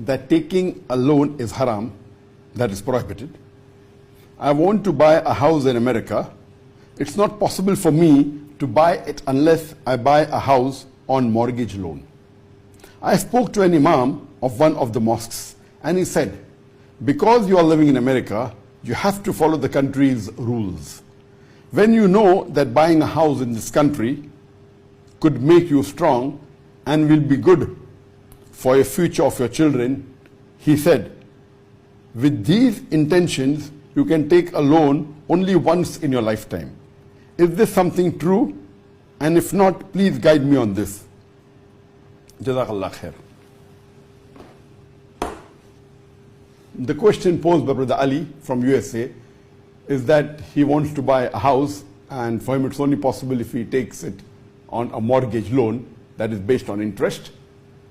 that taking a loan is haram, that is prohibited. I want to buy a house in America. It's not possible for me to buy it unless I buy a house on mortgage loan. I spoke to an imam of one of the mosques and he said, because you are living in America, you have to follow the country's rules. When you know that buying a house in this country could make you strong and will be good for your future of your children, he said, with these intentions, you can take a loan only once in your lifetime. Is this something true? And if not, please guide me on this. Jazakallah khair. The question posed by Brother Ali from USA is that he wants to buy a house, and for him it's only possible if he takes it on a mortgage loan that is based on interest.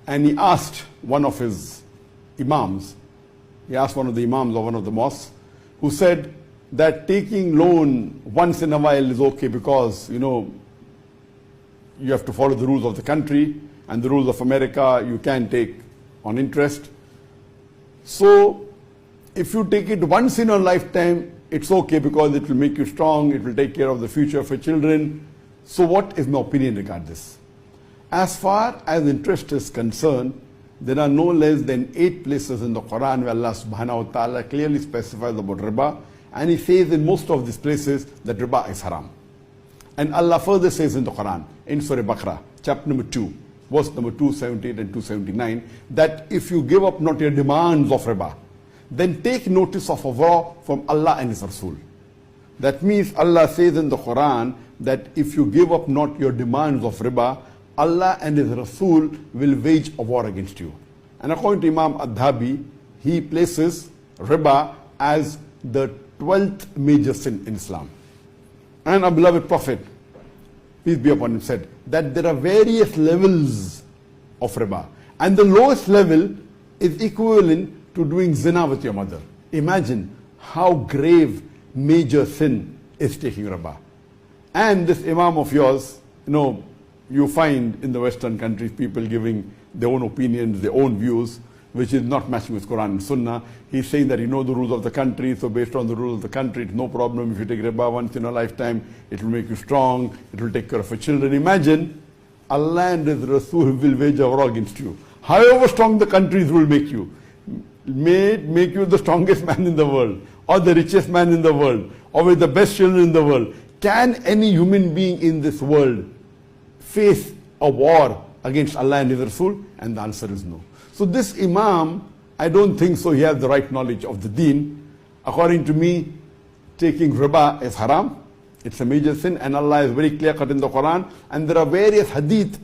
And he asked one of his imams, he asked one of the imams of one of the mosques, who said that taking loan once in a while is okay because, you have to follow the rules of the country, and the rules of America you can take on interest. So if you take it once in a lifetime, it's okay because it will make you strong, it will take care of the future of your children. So what is my opinion regarding this? As far as interest is concerned, there are no less than 8 places in the Quran where Allah subhanahu wa ta'ala clearly specifies about riba, and he says in most of these places that riba is haram. And Allah further says in the Quran, in Surah Baqarah, chapter number 2, verse number 278 and 279, that if you give up not your demands of riba, then take notice of a vow from Allah and His Rasul. That means Allah says in the Quran that if you give up not your demands of riba, Allah and His Rasul will wage a war against you. And according to Imam Adhabi, he places riba as the 12th major sin in Islam. And our beloved Prophet, peace be upon him, said that there are various levels of riba. And the lowest level is equivalent to doing zina with your mother. Imagine how grave major sin is taking riba. And this imam of yours, you find in the Western countries people giving their own opinions, their own views, which is not matching with Quran and Sunnah. He's saying that you know the rules of the country, so based on the rules of the country, it's no problem if you take riba once in a lifetime, it will make you strong, it will take care of your children. Imagine Allah and His Rasul will wage a war against you. However strong the countries will make you, may make you the strongest man in the world, or the richest man in the world, or with the best children in the world. Can any human being in this world face a war against Allah and His Rasul? And the answer is no. So this imam, I don't think so he has the right knowledge of the deen. According to me, taking riba is haram. It's a major sin, and Allah is very clear cut in the Quran, and there are various hadith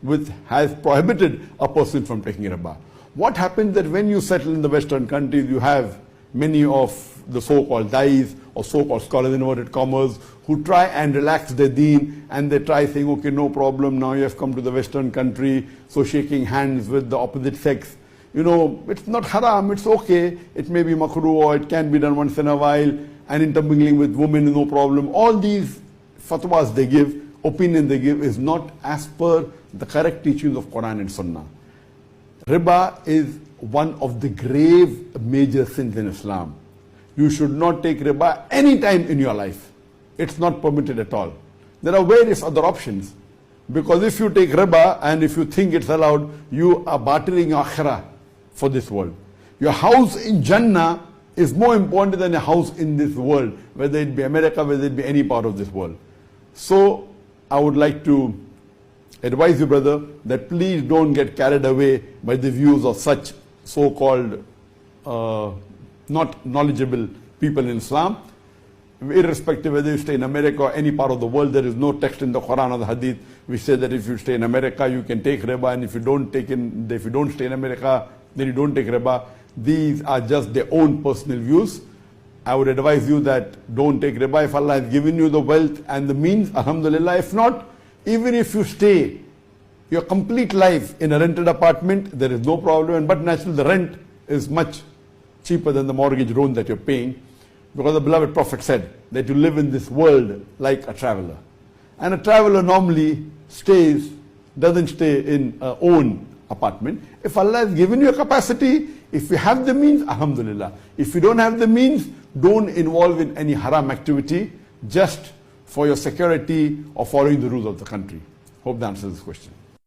which has prohibited a person from taking riba. What happens that when you settle in the Western countries, you have many of the so-called dais or so-called scholars in inverted commas who try and relax their deen, and they try saying, okay, no problem, now you have come to the Western country, so shaking hands with the opposite sex, it's not haram, it's okay, it may be makruh or it can be done once in a while, and intermingling with women, no problem. All these fatwas they give, opinion they give, is not as per the correct teachings of Quran and Sunnah. Riba is one of the grave major sins in Islam. You should not take riba any time in your life. It's not permitted at all. There are various other options. Because if you take riba and if you think it's allowed, you are bartering your akhirah for this world. Your house in Jannah is more important than a house in this world, whether it be America, whether it be any part of this world. So I would like to advise you, brother, that please don't get carried away by the views of such so-called not knowledgeable people in Islam. Irrespective whether you stay in America or any part of the world, there is no text in the Quran or the Hadith which says that if you stay in America you can take riba, and if you don't stay in America, then you don't take riba. These are just their own personal views. I would advise you that don't take riba if Allah has given you the wealth and the means, alhamdulillah. If not, even if you stay your complete life in a rented apartment, there is no problem, but naturally the rent is much cheaper than the mortgage loan that you're paying, because the beloved Prophet said that you live in this world like a traveler. And a traveler normally doesn't stay in own apartment. If Allah has given you a capacity, if you have the means, alhamdulillah. If you don't have the means, don't involve in any haram activity just for your security or following the rules of the country. Hope that answers this question.